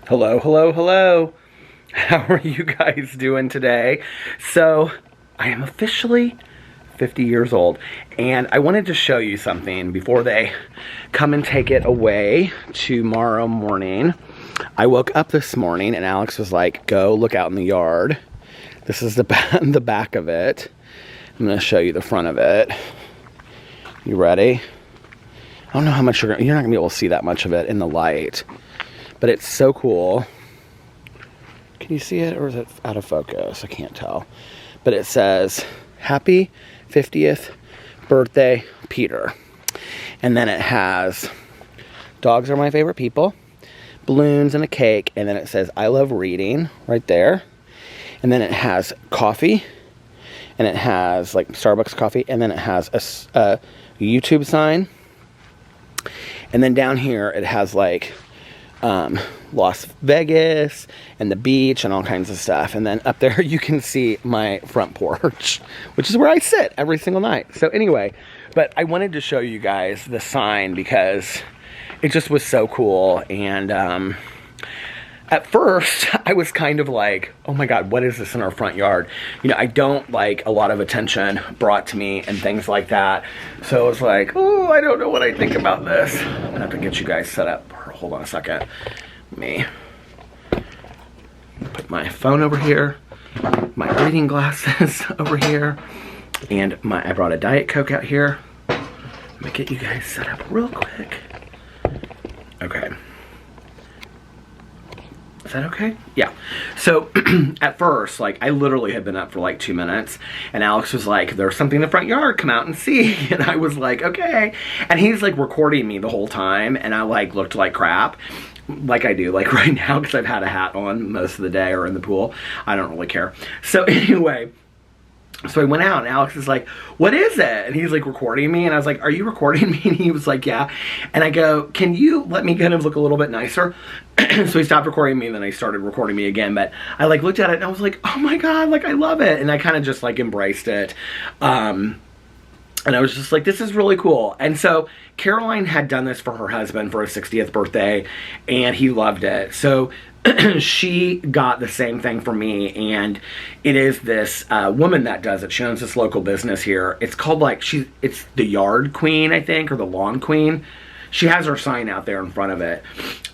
Hello, hello, hello. How are you guys doing today? So, I am officially 50 years old, and I wanted to show you something before they come and take it away tomorrow morning. I woke up this morning and Alex was like, go look out in the yard. This is the back of it. I'm going to show you the front of it. You ready? I don't know how much you're not going to be able to see that much of it in the light. But it's so cool. Can you see it, or is it out of focus? I can't tell. But it says, Happy 50th Birthday, Peter. And then it has, dogs are my favorite people, balloons and a cake, and then it says, I love reading, right there. And then it has coffee, and it has, like, Starbucks coffee, and then it has a YouTube sign. And then down here, it has, like, Las Vegas and the beach and all kinds of stuff. And then up there you can see my front porch, which is where I sit every single night. So anyway, but I wanted to show you guys the sign because it just was so cool. And at first I was kind of like, oh my God, what is this in our front yard? You know, I don't like a lot of attention brought to me and things like that. So I was like, oh, I don't know what I think about this. I'm gonna have to get you guys set up. Hold on a second. Let me put my phone over here, my reading glasses over here, and I brought a Diet Coke out here. Let me get you guys set up real quick. Okay. Is that okay? Yeah. So at first, like, I literally had been up for like 2 minutes, and Alex was like, there's something in the front yard, come out and see. And I was like, okay. And he's like recording me the whole time, and I like looked like crap, like I do like right now, because I've had a hat on most of the day or in the pool. I don't really care. So anyway, so I went out and Alex is like, what is it? And he's like recording me, and I was like, are you recording me? And he was like, yeah. And I go, can you let me kind of look a little bit nicer? So he stopped recording me, and then he started recording me again. But I like looked at it and I was like, oh my God, like I love it. And I kind of just like embraced it. And I was just like, this is really cool. And so Caroline had done this for her husband for his 60th birthday, and he loved it. So she got the same thing for me, and it is this woman that does it. She owns this local business here. It's called like, it's the Yard Queen, I think, or the Lawn Queen. She has her sign out there in front of it.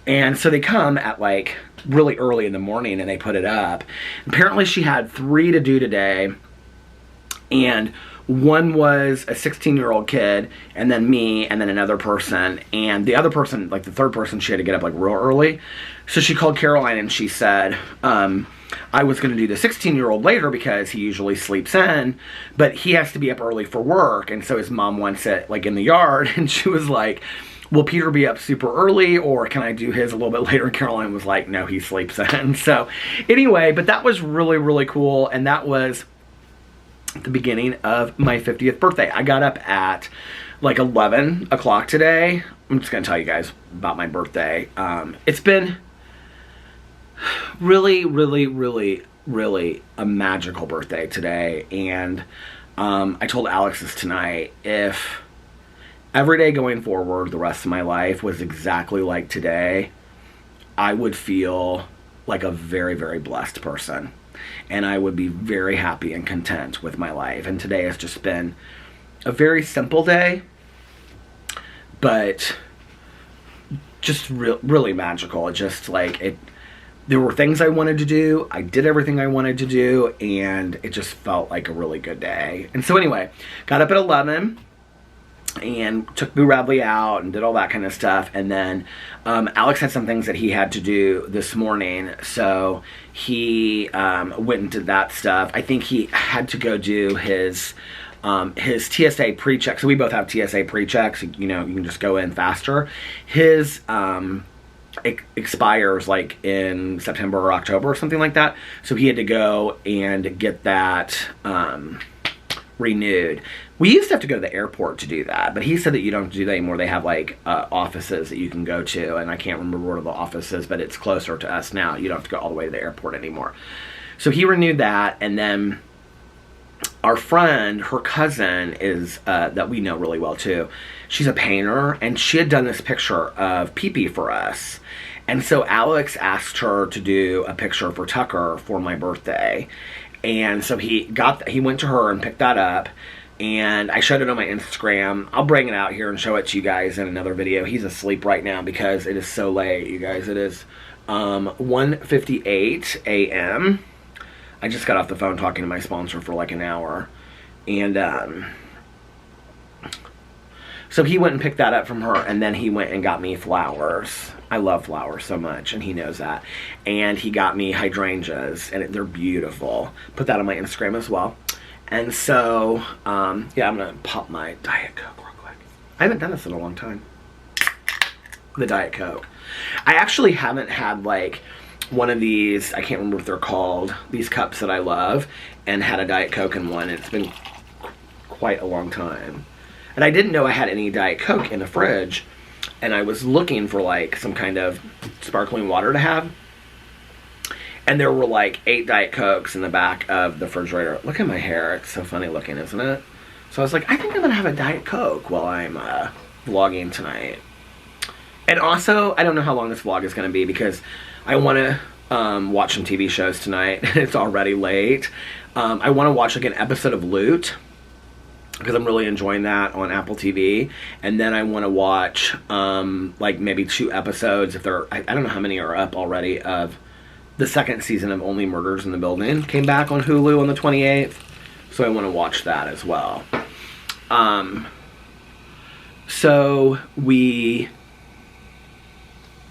And so they come at like really early in the morning and they put it up. Apparently she had 3 to do today, and one was a 16-year-old kid, and then me, and then another person. And the other person, like the third person, she had to get up like real early. So she called Caroline and she said, I was going to do the 16-year-old later because he usually sleeps in, but he has to be up early for work. And so his mom wants it like in the yard. And she was like, will Peter be up super early, or can I do his a little bit later? And Caroline was like, no, he sleeps in. So anyway, but that was really, really cool. And that was the beginning of my 50th birthday. I got up at like 11 o'clock today. I'm just going to tell you guys about my birthday. It's been really, really, really, really a magical birthday today. And I told Alex this tonight, if every day going forward the rest of my life was exactly like today, I would feel like a very, very blessed person. And I would be very happy and content with my life. And today has just been a very simple day, but just really magical. It just like, there were things I wanted to do. I did everything I wanted to do, and it just felt like a really good day. And so anyway, got up at 11 and took Boo Radley out and did all that kind of stuff. And then Alex had some things that he had to do this morning, so he went and did that stuff. I think he had to go do his TSA pre-check. So we both have TSA pre-checks. You know, you can just go in faster. His expires like in September or October or something like that. So he had to go and get that renewed. We used to have to go to the airport to do that, but he said that you don't have to do that anymore. They have like offices that you can go to, and I can't remember where the office is, but it's closer to us now. You don't have to go all the way to the airport anymore. So he renewed that, and then our friend, her cousin is, that we know really well too, she's a painter, and she had done this picture of Pee-Pee for us. And so Alex asked her to do a picture for Tucker for my birthday. And so he went to her and picked that up. And I showed it on my Instagram. I'll bring it out here and show it to you guys in another video. He's asleep right now because it is so late, you guys. It is 1:58 a.m. I just got off the phone talking to my sponsor for like an hour. And so he went and picked that up from her, and then he went and got me flowers. I love flowers so much, and he knows that. And he got me hydrangeas, and they're beautiful. Put that on my Instagram as well. And so, yeah, I'm going to pop my Diet Coke real quick. I haven't done this in a long time. The Diet Coke. I actually haven't had, like, one of these, I can't remember what they're called, these cups that I love, and had a Diet Coke in one. It's been quite a long time. And I didn't know I had any Diet Coke in the fridge, and I was looking for, like, some kind of sparkling water to have. And there were like 8 Diet Cokes in the back of the refrigerator. Look at my hair. It's so funny looking, isn't it? So I was like, I think I'm going to have a Diet Coke while I'm vlogging tonight. And also, I don't know how long this vlog is going to be because I want to watch some TV shows tonight. It's already late. I want to watch like an episode of Loot because I'm really enjoying that on Apple TV. And then I want to watch like maybe 2 episodes if they're, I don't know how many are up already, of the 2nd season of Only Murders in the Building. Came back on Hulu on the 28th. So I want to watch that as well. So we...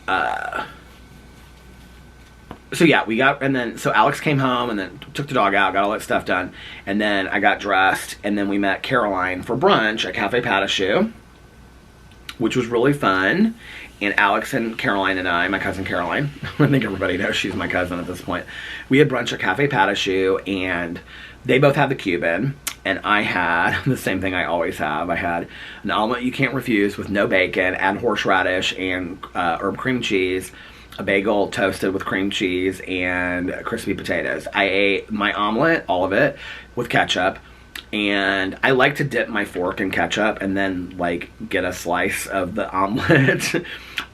so yeah, we got... And then... So Alex came home and then took the dog out. Got all that stuff done. And then I got dressed. And then we met Caroline for brunch at Cafe Pas de Choux, which was really fun. And Alex and Caroline and I, my cousin Caroline, I think everybody knows she's my cousin at this point. We had brunch at Cafe Pas de Choux, and they both had the Cuban, and I had the same thing I always have. I had an omelet you can't refuse with no bacon, add horseradish and herb cream cheese, a bagel toasted with cream cheese, and crispy potatoes. I ate my omelet, all of it, with ketchup. And I like to dip my fork in ketchup and then, like, get a slice of the omelet.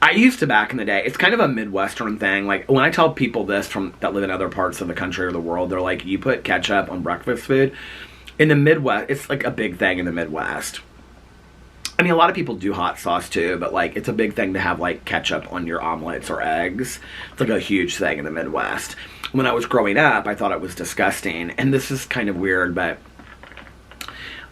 I used to back in the day. It's kind of a Midwestern thing. Like, when I tell people this that live in other parts of the country or the world, they're like, you put ketchup on breakfast food? In the Midwest, it's, like, a big thing in the Midwest. I mean, a lot of people do hot sauce, too, but, like, it's a big thing to have, like, ketchup on your omelets or eggs. It's, like, a huge thing in the Midwest. When I was growing up, I thought it was disgusting. And this is kind of weird, but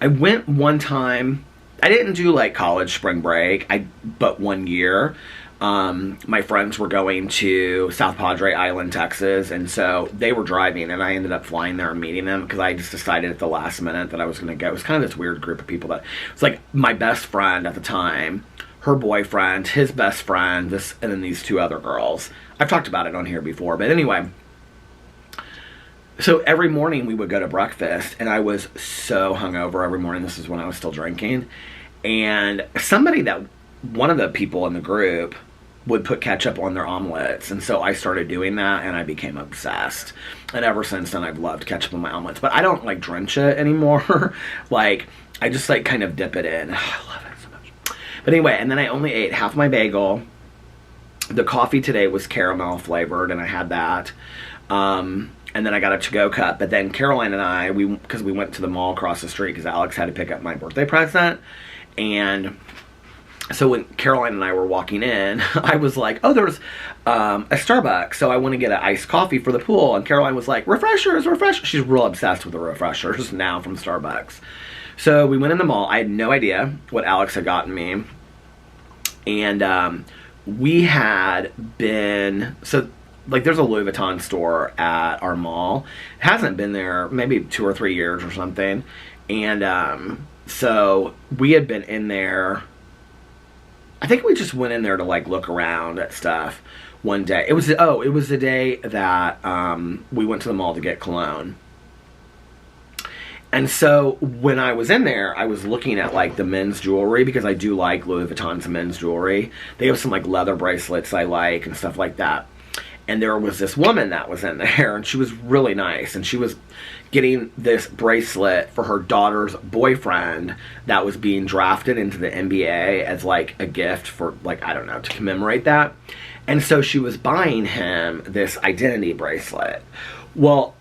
I went one time. I didn't do like college spring break, but one year my friends were going to South Padre Island, Texas, and so they were driving, and I ended up flying there and meeting them because I just decided at the last minute that I was going to go. It was kind of this weird group of people that it's like my best friend at the time, her boyfriend, his best friend, and then these 2 other girls. I've talked about it on here before, but anyway. So every morning we would go to breakfast, and I was so hungover every morning. This is when I was still drinking. And one of the people in the group would put ketchup on their omelets. And so I started doing that, and I became obsessed. And ever since then, I've loved ketchup on my omelets. But I don't, like, drench it anymore. Like, I just, like, kind of dip it in. I love it so much. But anyway, and then I only ate half my bagel. The coffee today was caramel flavored, and I had that. And then I got a to-go cup. But then Caroline and I, because we went to the mall across the street because Alex had to pick up my birthday present. And so when Caroline and I were walking in, I was like, oh, there's a Starbucks. So I want to get an iced coffee for the pool. And Caroline was like, refreshers, refreshers. She's real obsessed with the refreshers now from Starbucks. So we went in the mall. I had no idea what Alex had gotten me. And we had been... Like, there's a Louis Vuitton store at our mall. It hasn't been there maybe 2 or 3 years or something. And so we had been in there. I think we just went in there to, like, look around at stuff one day. It was the day that we went to the mall to get cologne. And so when I was in there, I was looking at, like, the men's jewelry because I do like Louis Vuitton's men's jewelry. They have some, like, leather bracelets I like and stuff like that. And there was this woman that was in there, and she was really nice. And she was getting this bracelet for her daughter's boyfriend that was being drafted into the NBA as, like, a gift for, like, I don't know, to commemorate that. And so she was buying him this identity bracelet. Well,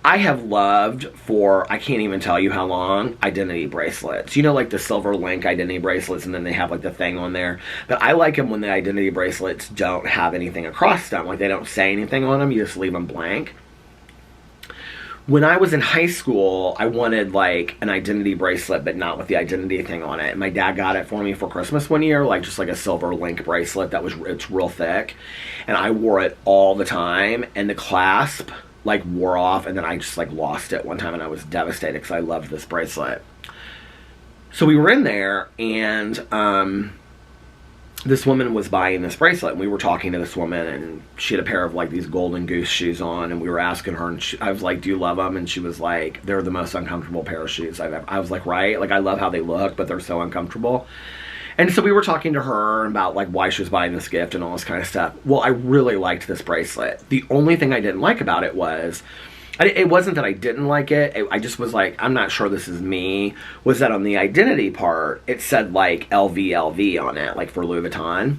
I have loved for, I can't even tell you how long, identity bracelets. You know, like the silver link identity bracelets, and then they have like the thing on there. But I like them when the identity bracelets don't have anything across them. Like they don't say anything on them, you just leave them blank. When I was in high school, I wanted like an identity bracelet, but not with the identity thing on it. And my dad got it for me for Christmas one year, like just like a silver link bracelet that was, it's real thick. And I wore it all the time, and the clasp like wore off, and then I just like lost it one time, and I was devastated because I loved this bracelet. So we were in there, and this woman was buying this bracelet, and we were talking to this woman, and she had a pair of like these golden goose shoes on, and we were asking her, and I was like, do you love them? And she was like, they're the most uncomfortable pair of shoes I've ever. I was like, right, like I love how they look, but they're so uncomfortable. And so we were talking to her about like why she was buying this gift and all this kind of stuff. Well, I really liked this bracelet. The only thing I didn't like about it was, it wasn't that I didn't like it. I just was like, I'm not sure this is me. Was that on the identity part, it said like LV on it, like for Louis Vuitton.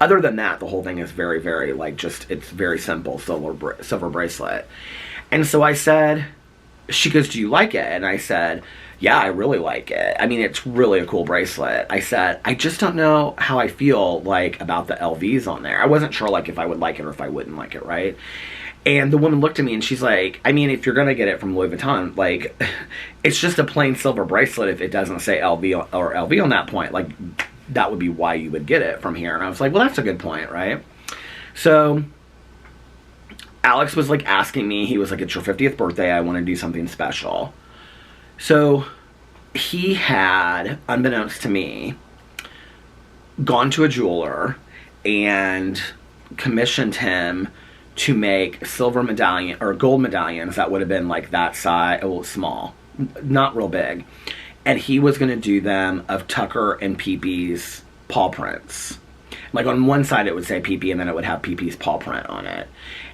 Other than that, the whole thing is very, very like just, it's very simple silver bracelet. And so I said, she goes, do you like it? And I said, yeah, I really like it. I mean, it's really a cool bracelet. I said, I just don't know how I feel like about the LVs on there. I wasn't sure like if I would like it or if I wouldn't like it, right? And the woman looked at me and she's like, I mean, if you're going to get it from Louis Vuitton, like, it's just a plain silver bracelet if it doesn't say LV on that point. Like, that would be why you would get it from here. And I was like, well, that's a good point, right? So Alex was like asking me, he was like, it's your 50th birthday, I want to do something special. So he had, unbeknownst to me, gone to a jeweler and commissioned him to make silver medallion or gold medallions that would have been like that size, a little small, not real big. And he was going to do them of Tucker and Pee-Pee's paw prints. Like on one side it would say Pee-Pee, and then it would have Pee-Pee's paw print on it.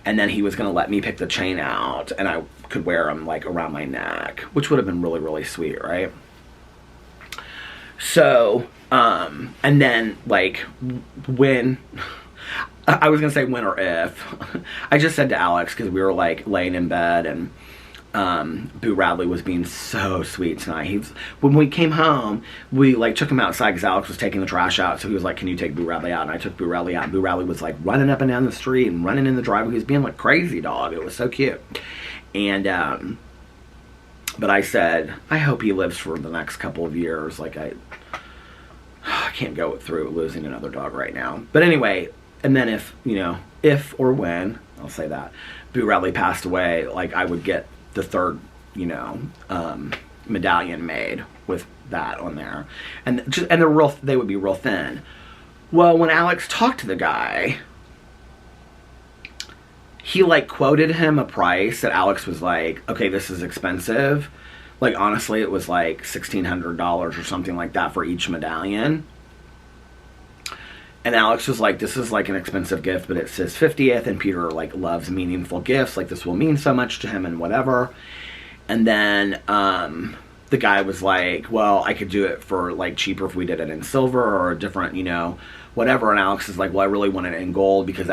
And then he was going to let me pick the chain out, and I could wear them like around my neck, which would have been really, really sweet, right? So, and then like when, I was going to say when or if, I just said to Alex, because we were like laying in bed, and Boo Radley was being so sweet tonight. When we came home, we like took him outside because Alex was taking the trash out. So he was like, can you take Boo Radley out? And I took Boo Radley out. And Boo Radley was like running up and down the street and running in the driveway. He was being like crazy dog. It was so cute. And, but I said, I hope he lives for the next couple of years. Like I can't go through losing another dog right now. But anyway, and then if, you know, if or when, I'll say that, Boo Radley passed away, like I would get the third, you know, medallion made with that on there, and they would be real thin. Well, when Alex talked to the guy, he like quoted him a price that Alex was like, okay, this is expensive. Like honestly, it was like $1,600 or something like that for each medallion. And Alex was like, this is like an expensive gift, but it's his 50th, and Peter like loves meaningful gifts. Like this will mean so much to him and whatever. And then the guy was like, well, I could do it for like cheaper if we did it in silver or a different, you know, whatever. And Alex is like, well, I really want it in gold because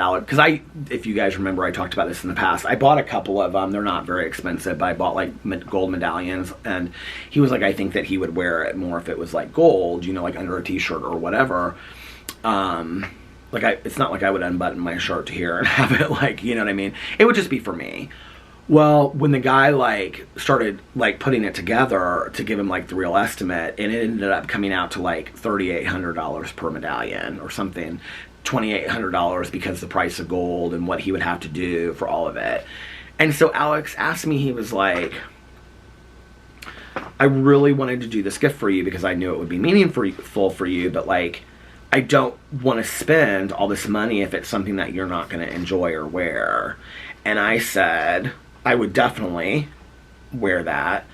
if you guys remember, I talked about this in the past. I bought a couple of them. They're not very expensive, but I bought like gold medallions. And he was like, I think that he would wear it more if it was like gold, you know, like under a t-shirt or whatever. It's not like I would unbutton my shirt to here and have it like, you know what I mean? It would just be for me. Well, when the guy like started like putting it together to give him like the real estimate, and it ended up coming out to like $3,800 per medallion or something, $2,800 because the price of gold and what he would have to do for all of it. And so Alex asked me, he was like, I really wanted to do this gift for you because I knew it would be meaningful for you, but like, I don't want to spend all this money if it's something that you're not going to enjoy or wear. And I said, I would definitely wear that,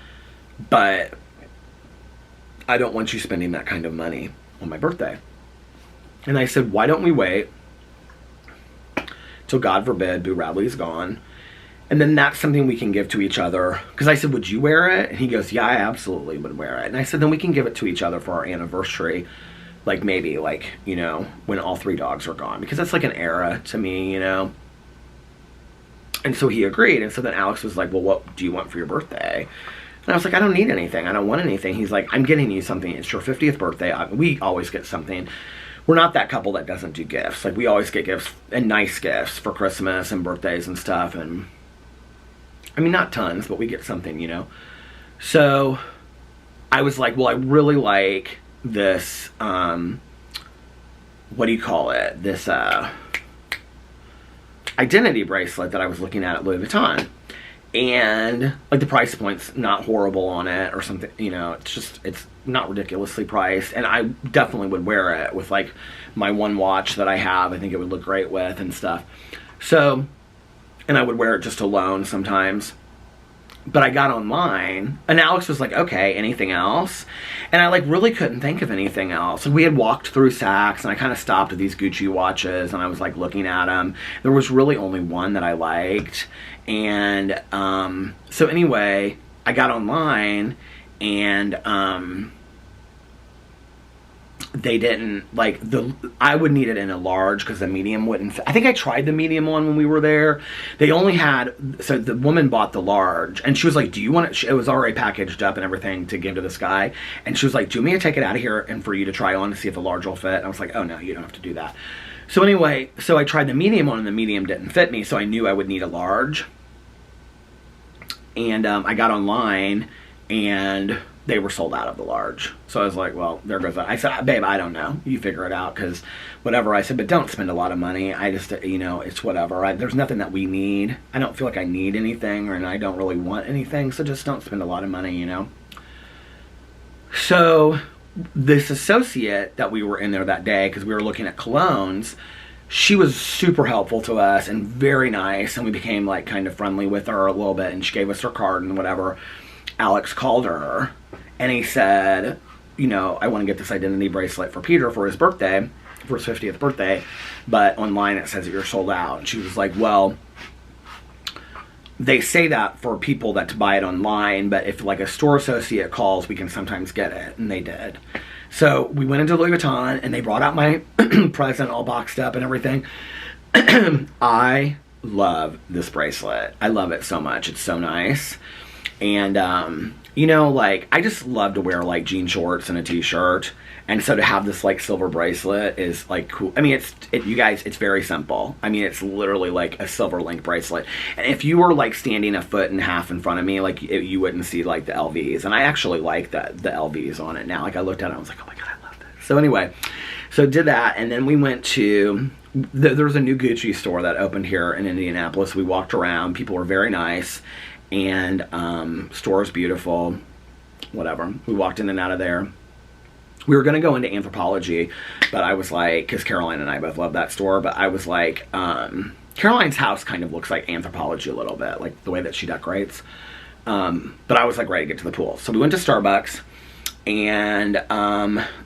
but I don't want you spending that kind of money on my birthday. And I said, why don't we wait till, God forbid, Boo Radley's gone, and then that's something we can give to each other. Because I said, would you wear it? And he goes, yeah, I absolutely would wear it. And I said, then we can give it to each other for our anniversary like maybe like, you know, when all 3 dogs are gone, because that's like an era to me, you know. And so he agreed. And so then Alex was like, well, what do you want for your birthday? And I was like, I don't need anything. I don't want anything. He's like, I'm getting you something. It's your 50th birthday. We always get something. We're not that couple that doesn't do gifts. Like, we always get gifts, and nice gifts for Christmas and birthdays and stuff. And I mean, not tons, but we get something, you know. So I was like, well, I really like this, what do you call it? This identity bracelet that I was looking at Louis Vuitton. And like, the price point's not horrible on it or something, you know. It's not ridiculously priced, and I definitely would wear it with like my one watch that I have. I think it would look great with and stuff. So, and I would wear it just alone sometimes. But I got online, and Alex was like, okay, anything else? And I like really couldn't think of anything else. And we had walked through Saks, and I kind of stopped at these Gucci watches, and I was like looking at them. There was really only one that I liked. And so anyway, I got online, and they didn't, like, I would need it in a large because the medium wouldn't fit. I think I tried the medium one when we were there. They only had, so the woman bought the large, and she was like, do you want it? It was already packaged up and everything to give to this guy. And she was like, do you want me to take it out of here and for you to try on to see if the large will fit? And I was like, oh no, you don't have to do that. So anyway, so I tried the medium one, and the medium didn't fit me, so I knew I would need a large. And I got online, and they were sold out of the large. So I was like, well, there goes that. I said, babe, I don't know. You figure it out, because whatever. I said, but don't spend a lot of money. I just, you know, it's whatever. There's nothing that we need. I don't feel like I need anything, and I don't really want anything, so just don't spend a lot of money, you know. So this associate that we were in there that day, because we were looking at colognes, she was super helpful to us and very nice, and we became like kind of friendly with her a little bit, and she gave us her card and whatever. Alex called her, and he said, you know, I want to get this identity bracelet for Peter for his birthday, for his 50th birthday, but online it says that you're sold out. And she was like, well, they say that for people that to buy it online, but if like a store associate calls, we can sometimes get it. And they did. So we went into Louis Vuitton, and they brought out my present all boxed up and everything. I love this bracelet. I love it so much. It's so nice. And, you know, like, I just love to wear like jean shorts and a t-shirt. And so to have this like silver bracelet is like cool. I mean, you guys, it's very simple. I mean, it's literally like a silver link bracelet. And if you were like standing a foot and a half in front of me, like you wouldn't see like the LVs. And I actually like the LVs on it now. Like, I looked at it, I was like, oh my God, I love this. So anyway, so did that. And then we went to, there's a new Gucci store that opened here in Indianapolis. We walked around. People were very nice. And store is beautiful. Whatever. We walked in and out of there. We were going to go into Anthropologie, but I was like, because Caroline and I both love that store, but I was like, Caroline's house kind of looks like Anthropologie a little bit, like the way that she decorates. But I was like ready to get to the pool. So we went to Starbucks, and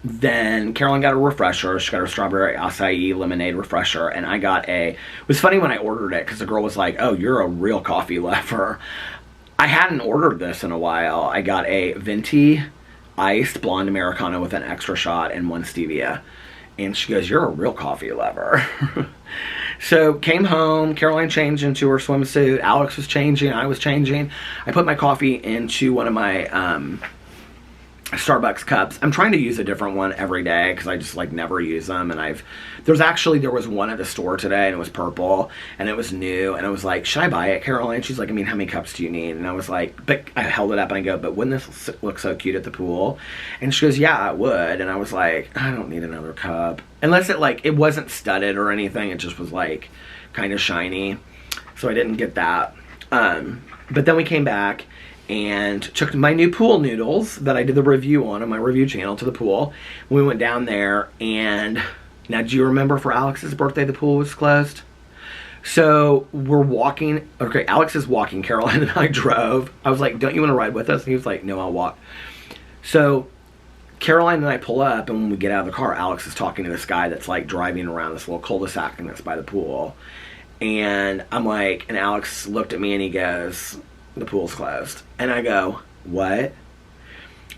then Caroline got a refresher. She got her strawberry acai lemonade refresher, and I got it was funny when I ordered it, because the girl was like, oh, you're a real coffee lover. I hadn't ordered this in a while. I got a venti iced blonde Americano with an extra shot and 1 stevia. And she goes, you're a real coffee lover. So came home, Caroline changed into her swimsuit, Alex was changing, I was changing. I put my coffee into one of my Starbucks cups. I'm trying to use a different one every day, because I just like never use them. And there was one at the store today, and it was purple, and it was new, and I was like, should I buy it, Caroline? She's like, I mean, how many cups do you need? And I was like, but I held it up and I go, but wouldn't this look so cute at the pool? And she goes, yeah, it would. And I was like, I don't need another cup, unless it wasn't studded or anything. It just was like kind of shiny, so I didn't get that. But then we came back and took my new pool noodles that I did the review on my review channel to the pool. We went down there, and now, do you remember for Alex's birthday the pool was closed? So we're walking, okay, Alex is walking, Caroline and I drove. I was like, don't you want to ride with us? And he was like, no, I'll walk. So Caroline and I pull up, and when we get out of the car, Alex is talking to this guy that's like driving around this little cul-de-sac thing that's by the pool. And I'm like, and Alex looked at me and he goes, the pool's closed. And I go, what?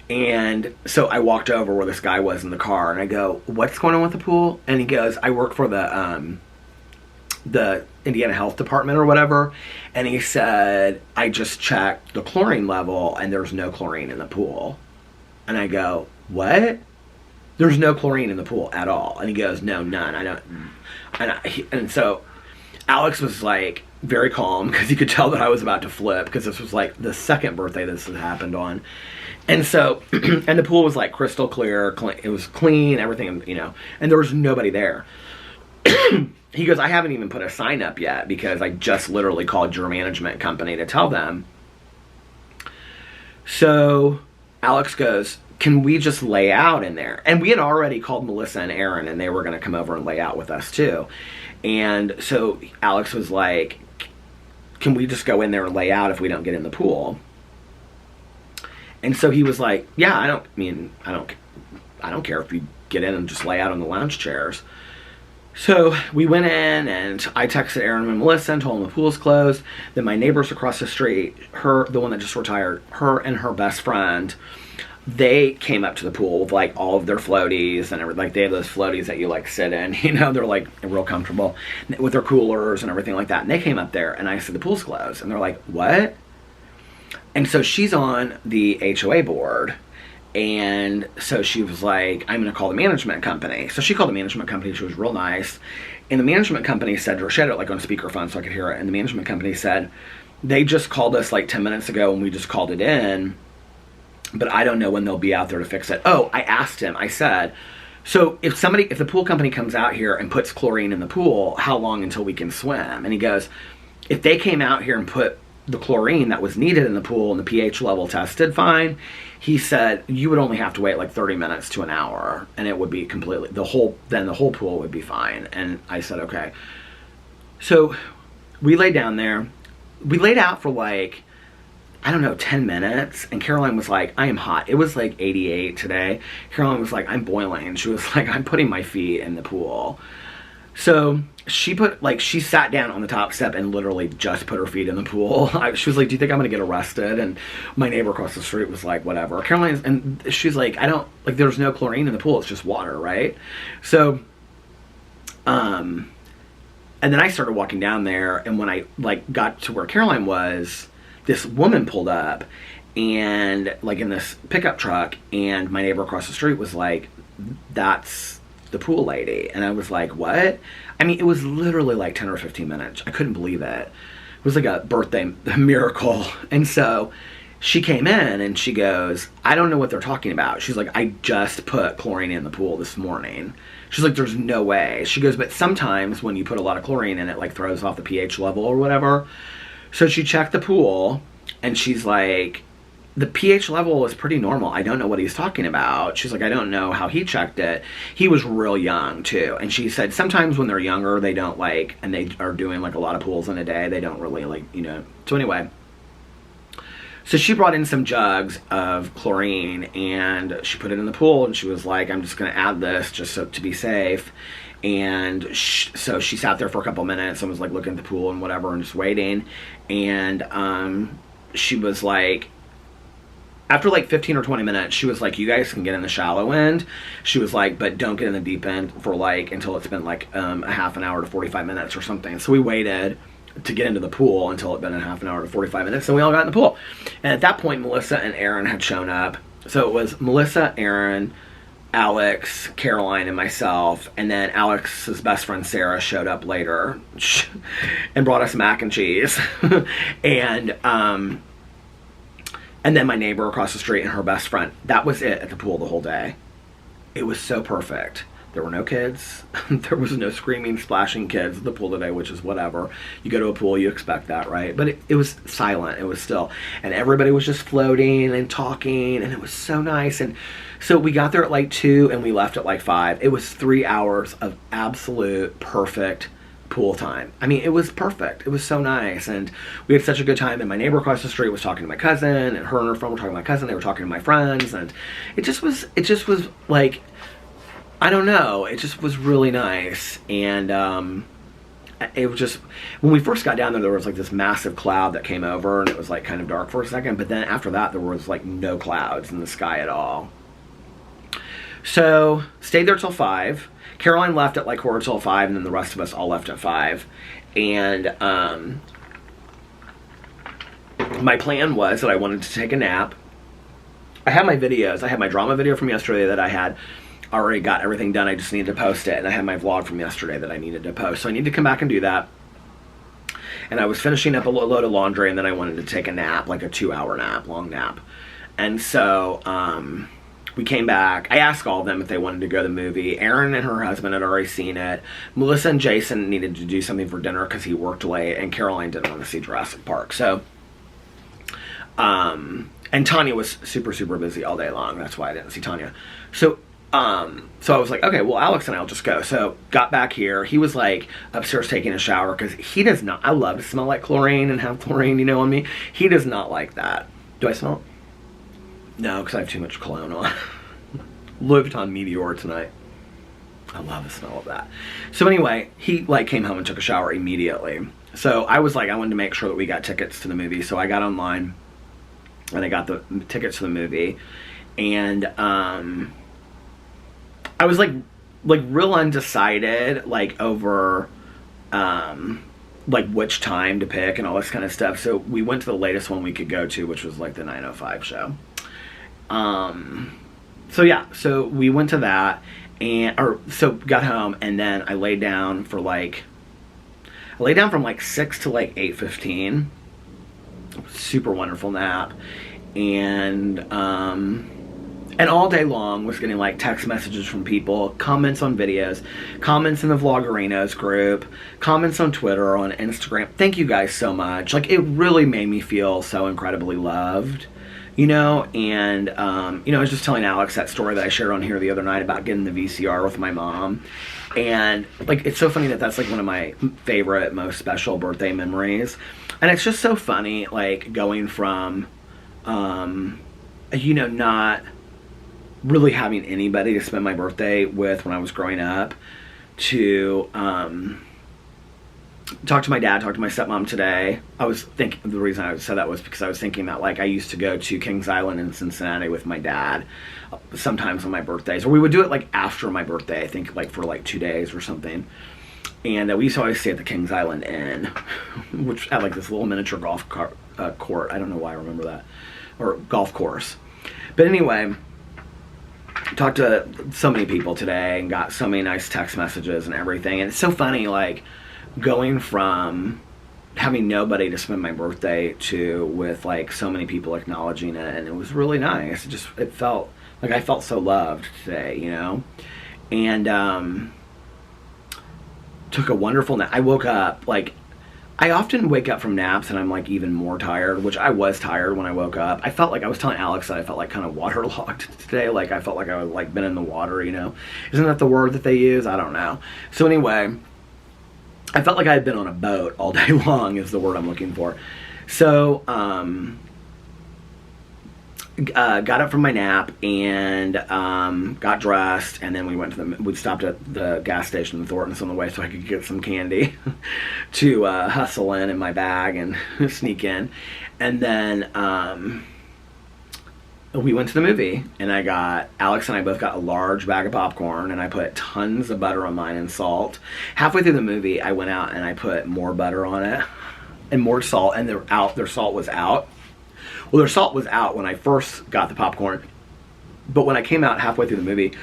And so I walked over where this guy was in the car, and I go, "What's going on with the pool?" And he goes, "I work for the Indiana Health Department or whatever." And he said, "I just checked the chlorine level, and there's no chlorine in the pool." And I go, "What? There's no chlorine in the pool at all?" And he goes, "No, none. I don't." And so Alex was like very calm, because he could tell that I was about to flip, because this was like the second birthday this had happened on. And so, and the pool was like crystal clear, it was clean, everything, you know, and there was nobody there. He goes, "I haven't even put a sign up yet, because I just literally called your management company to tell them." So Alex goes, "Can we just lay out in there?" And we had already called Melissa and Aaron, and they were going to come over and lay out with us too. And so Alex was like, "Can we just go in there and lay out if we don't get in the pool?" And so he was like, "Yeah, I don't care if you get in and just lay out on the lounge chairs." So we went in, and I texted Aaron and Melissa and told them the pool's closed. Then my neighbors across the street, the one that just retired, her and her best friend, they came up to the pool with like all of their floaties and everything. Like, they have those floaties that you like sit in, you know, they're like real comfortable, with their coolers and everything like that. And they came up there, and I said, "The pool's closed." And they're like, "What?" And so she's on the HOA board, and so she was like, "I'm going to call the management company." So she called the management company. She was real nice, and the management company said, she had it like on speakerphone so I could hear it, and the management company said, "They just called us like 10 minutes ago, and we just called it in, but I don't know when they'll be out there to fix it." Oh, I asked him, I said, "So if the pool company comes out here and puts chlorine in the pool, how long until we can swim?" And he goes, "If they came out here and put the chlorine that was needed in the pool and the pH level tested fine," he said, "you would only have to wait like 30 minutes to an hour, and it would be completely, the whole pool would be fine." And I said, "Okay." So we laid down there. We laid out for like, I don't know, 10 minutes. And Caroline was like, "I am hot." It was like 88 today. Caroline was like, "I'm boiling." She was like, "I'm putting my feet in the pool." So she sat down on the top step and literally just put her feet in the pool. She was like, "Do you think I'm going to get arrested?" And my neighbor across the street was like, "Whatever." And she's like, "There's no chlorine in the pool. It's just water, right?" So, and then I started walking down there, and when I like got to where Caroline was, this woman pulled up, and like in this pickup truck, and my neighbor across the street was like, "That's the pool lady." And I was like, "What?" I mean, it was literally like 10 or 15 minutes. I couldn't believe it. It was like a birthday miracle. And so she came in, and she goes, "I don't know what they're talking about." She's like, "I just put chlorine in the pool this morning." She's like, "There's no way." She goes, "But sometimes when you put a lot of chlorine in, it like throws off the pH level or whatever." So she checked the pool, and she's like, "The pH level is pretty normal. I don't know what he's talking about." She's like, "I don't know how he checked it." He was real young too. And she said sometimes when they're younger, they don't like, and they are doing like a lot of pools in a day, they don't really like, you know. So anyway, so she brought in some jugs of chlorine, and she put it in the pool, and she was like, "I'm just going to add this just to be safe." And so she sat there for a couple minutes and was like looking at the pool and whatever and just waiting. And she was like, after like 15 or 20 minutes, she was like, "You guys can get in the shallow end." She was like, "But don't get in the deep end for like until it's been like a half an hour to 45 minutes or something." So we waited to get into the pool until it'd been a half an hour to 45 minutes, and we all got in the pool. And at that point, Melissa and Aaron had shown up. So it was Melissa, Aaron, Alex, Caroline, and myself. And then Alex's best friend Sarah showed up later and brought us mac and cheese. And then my neighbor across the street and her best friend. That was it at the pool the whole day. It was so perfect. There were no kids. There was no screaming, splashing kids at the pool today, which is whatever. You go to a pool, you expect that, right? But it was silent. It was still. And everybody was just floating and talking, and it was so nice. And so we got there at like 2, and we left at like 5. It was 3 hours of absolute perfect pool time. I mean, it was perfect. It was so nice, and we had such a good time. And my neighbor across the street was talking to my cousin, and her and her friend were talking to my cousin. They were talking to my friends, and it just was like, I don't know, it just was really nice. And it was just, when we first got down there was like this massive cloud that came over, and it was like kind of dark for a second, but then after that there was like no clouds in the sky at all. So stayed there till 5. Caroline left at like 4 till 5, and then the rest of us all left at 5. And my plan was that I wanted to take a nap. I had my videos. I had my drama video from yesterday that I had already got everything done. I just needed to post it. And I had my vlog from yesterday that I needed to post. So I need to come back and do that. And I was finishing up a load of laundry, and then I wanted to take a nap, like a 2-hour nap, long nap. And so we came back. I asked all of them if they wanted to go to the movie. Erin and her husband had already seen it. Melissa and Jason needed to do something for dinner because he worked late. And Caroline didn't want to see Jurassic Park. So, and Tanya was super, super busy all day long. That's why I didn't see Tanya. So I was like, okay, well, Alex and I'll just go. So got back here. He was like upstairs taking a shower because he does not, I love to smell like chlorine and have chlorine, you know, on me. He does not like that. Do I smell it? No, because I have too much cologne on. Louis Vuitton Meteor tonight. I love the smell of that. So anyway, he like came home and took a shower immediately. So I was like, I wanted to make sure that we got tickets to the movie. So I got online and I got the tickets to the movie. And I was like real undecided, like over like which time to pick and all this kind of stuff. So we went to the latest one we could go to, which was like the 9:05 show. So yeah, so we went to that, so got home, and then I laid down for like, I laid down from like 6 to like 8:15. Super wonderful nap. And all day long was getting like text messages from people, comments on videos, comments in the Vloggerinos group, comments on Twitter, on Instagram. Thank you guys so much. Like, it really made me feel so incredibly loved, you know. And you know, I was just telling Alex that story that I shared on here the other night about getting the VCR with my mom. And like, it's so funny that that's like one of my favorite, most special birthday memories. And it's just so funny, like going from you know, not really having anybody to spend my birthday with when I was growing up, to talk to my dad, talk to my stepmom today. I was thinking, the reason I said that was because I was thinking that like I used to go to Kings Island in Cincinnati with my dad sometimes on my birthdays, or we would do it like after my birthday, I think like for like 2 days or something. And we used to always stay at the Kings Island Inn, which had like this little miniature golf court. I don't know why I remember that, or golf course. But anyway, talked to so many people today and got so many nice text messages and everything. And it's so funny, like going from having nobody to spend my birthday to with like so many people acknowledging it, and it was really nice. It felt like I felt so loved today, you know. And took a wonderful nap. I woke up, like, I often wake up from naps and I'm like even more tired, which I was tired when I woke up. I felt like, I was telling Alex that I felt like kind of waterlogged today. Like I felt like I was like been in the water, you know. Isn't that the word that they use? I don't know. So anyway, I felt like I had been on a boat all day long is the word I'm looking for. So got up from my nap and got dressed, and then we stopped at the gas station in Thornton's on the way so I could get some candy to hustle in my bag and sneak in. And then we went to the movie, and Alex and I both got a large bag of popcorn, and I put tons of butter on mine and salt. Halfway through the movie, I went out and I put more butter on it and more salt, and their salt was out. Well, their salt was out when I first got the popcorn, but when I came out halfway through the movie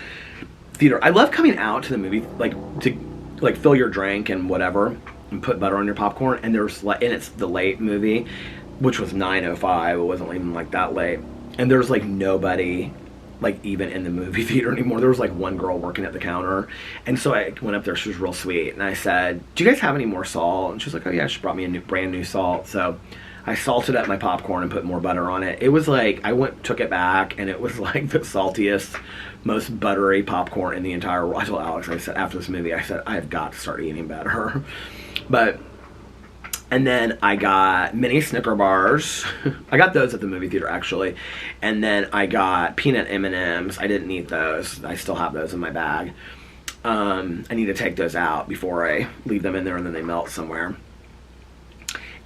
theater, I love coming out to the movie, like, to like fill your drink and whatever, and put butter on your popcorn, and there's like, and it's the late movie, which was 9:05, it wasn't even like that late, and there's like nobody like even in the movie theater anymore. There was like one girl working at the counter, and so I went up there, she was real sweet, and I said, do you guys have any more salt? And she was like, oh yeah, she brought me a brand new salt. So I salted up my popcorn and put more butter on it. It was like, took it back, and it was like the saltiest, most buttery popcorn in the entire world. I told Alex, I said, after this movie, I said, I've got to start eating better. And then I got mini Snicker bars. I got those at the movie theater, actually. And then I got peanut M&Ms. I didn't eat those. I still have those in my bag. I need to take those out before I leave them in there and then they melt somewhere.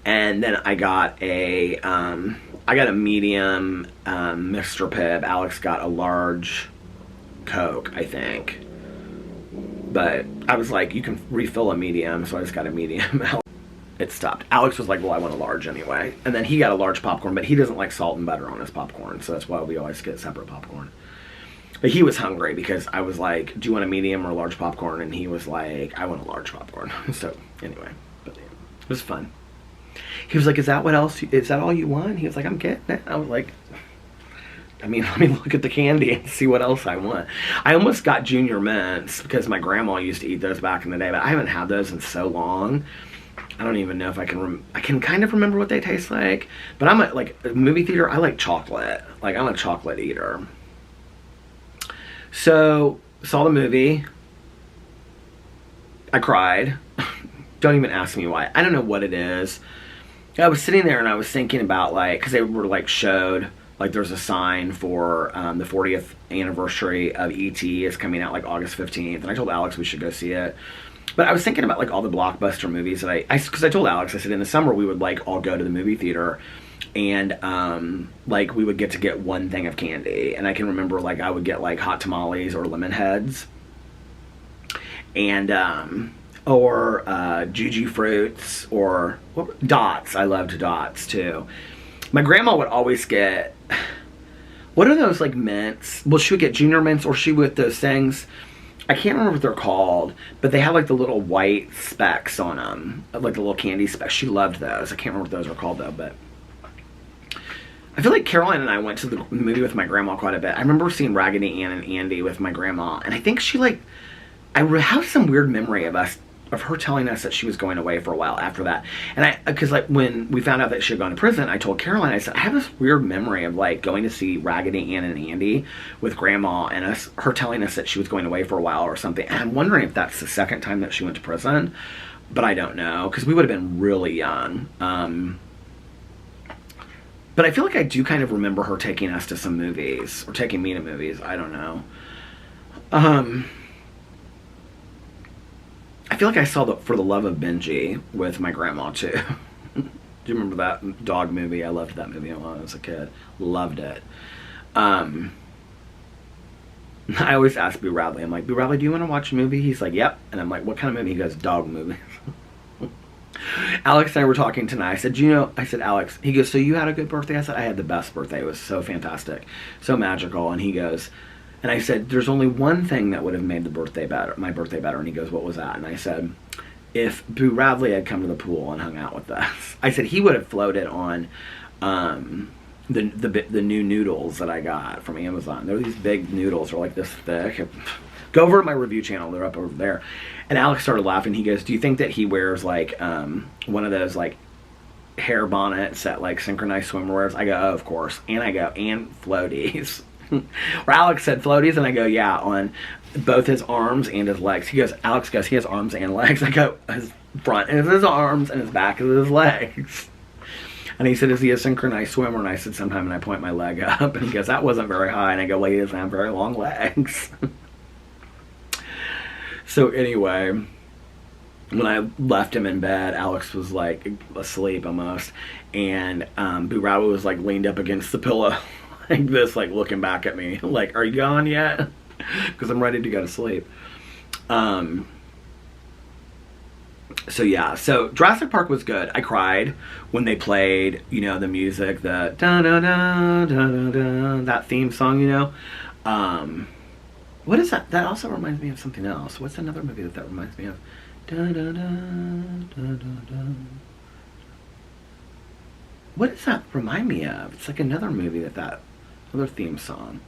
And then I got a medium Mr. Pibb. Alex got a large Coke, I think. But I was like, you can refill a medium, so I just got a medium. It stopped. Alex was like, well, I want a large anyway. And then he got a large popcorn, but he doesn't like salt and butter on his popcorn, so that's why we always get separate popcorn. But he was hungry because I was like, do you want a medium or a large popcorn? And he was like, I want a large popcorn. So anyway, but yeah, it was fun. He was like, is that all you want? He was like, I'm getting it. I was like, I mean, let me look at the candy and see what else I want. I almost got Junior Mints because my grandma used to eat those back in the day, but I haven't had those in so long. I don't even know if I can kind of remember what they taste like. But I'm a movie theater, I like chocolate. Like, I'm a chocolate eater. So, saw the movie. I cried. Don't even ask me why. I don't know what it is. I was sitting there and I was thinking about, like, because they were, like, showed, like, there's a sign for the 40th anniversary of E.T. is coming out, like, August 15th. And I told Alex we should go see it. But I was thinking about, like, all the blockbuster movies that because I told Alex, I said, in the summer we would, like, all go to the movie theater. And, like, we would get one thing of candy. And I can remember, like, I would get, like, hot tamales or lemon heads. And, or Juju Fruits, or Dots. I loved Dots, too. My grandma would always get, what are those, like, mints? Well, she would get Junior Mints, or she would get those things, I can't remember what they're called, but they have, like, the little white specks on them, like the little candy specks. She loved those. I can't remember what those are called, though, but I feel like Caroline and I went to the movie with my grandma quite a bit. I remember seeing Raggedy Ann and Andy with my grandma, and I think she, like, I have some weird memory of her telling us that she was going away for a while after that. And because, like, when we found out that she had gone to prison, I told Caroline, I said, I have this weird memory of, like, going to see Raggedy Ann and Andy with Grandma and her telling us that she was going away for a while or something. And I'm wondering if that's the second time that she went to prison, but I don't know, because we would have been really young. But I feel like I do kind of remember her taking us to some movies, or taking me to movies. I don't know. I feel like I saw For the Love of Benji with my grandma, too. Do you remember that dog movie? I loved that movie when I was a kid. Loved it. I always ask Boo Radley, I'm like, Boo Radley, do you want to watch a movie? He's like, yep. And I'm like, what kind of movie? He goes, dog movie. Alex and I were talking tonight. I said, Alex, he goes, so you had a good birthday? I said, I had the best birthday. It was so fantastic. So magical. And he goes, and I said, there's only one thing that would have made my birthday better. And he goes, what was that? And I said, if Boo Radley had come to the pool and hung out with us, I said he would have floated on the new noodles that I got from Amazon. They're these big noodles. They're like this thick. Go over to my review channel. They're up over there. And Alex started laughing. He goes, do you think that he wears, like, one of those, like, hair bonnets that, like, synchronized swimmer wears? I go, oh, of course. And I go, and floaties. Or Alex said floaties, and I go, yeah, on both his arms and his legs. He goes, Alex goes, he has arms and legs. I go, his front is his arms, and his back is his legs. And he said, is he a synchronized swimmer? And I said, sometime, and I point my leg up. And he goes, that wasn't very high. And I go, well, he doesn't have very long legs. So anyway, when I left him in bed, Alex was, like, asleep almost. And Boo Radley was, like, leaned up against the pillow like this, like, looking back at me. Like, are you gone yet? Because I'm ready to go to sleep. So yeah, so Jurassic Park was good. I cried when they played, you know, the music, the da-da-da, that theme song, you know. What is that? That also reminds me of something else. What's another movie that reminds me of? Da-da-da. What does that remind me of? It's like another movie that other theme song.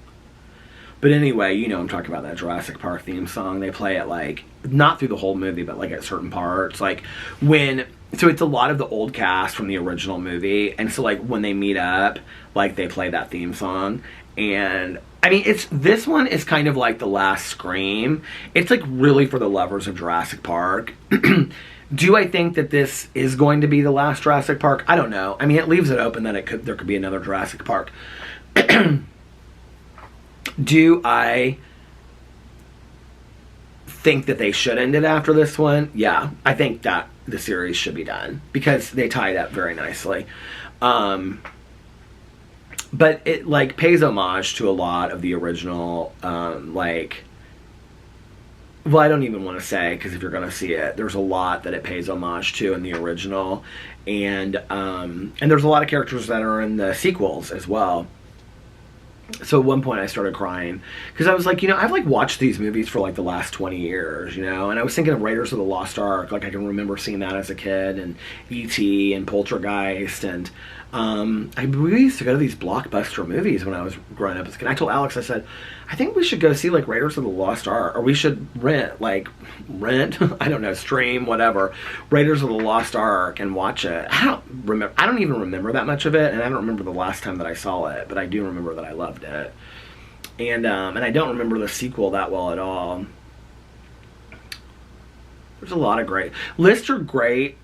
But anyway, you know I'm talking about that Jurassic Park theme song. They play it, like, not through the whole movie, but, like, at certain parts. Like, so it's a lot of the old cast from the original movie. And so, like, when they meet up, like, they play that theme song. And, I mean, this one is kind of like the last Scream. It's, like, really for the lovers of Jurassic Park. Do I think that this is going to be the last Jurassic Park? I don't know. I mean, it leaves it open that there could be another Jurassic Park. Do I think that they should end it after this one. Yeah, I think that the series should be done because they tie it up very nicely. But it like pays homage to a lot of the original, like, well, I don't even want to say, because if you're going to see it, there's a lot that it pays homage to in the original, and there's a lot of characters that are in the sequels as well. So at one point I started crying because I was like, I've like watched these movies for like the last 20 years, and I was thinking of Raiders of the Lost Ark. Like I can remember seeing that as a kid, and E.T. and Poltergeist, and we used to go to these blockbuster movies when I was growing up as a kid. I told Alex, I said, I think we should go see like Raiders of the Lost Ark, or we should rent, I don't know, stream, whatever, Raiders of the Lost Ark and watch it. I don't even remember that much of it, and I don't remember the last time that I saw it, but I do remember that I loved it. And I don't remember the sequel that well at all. There's a lot of great lists are great.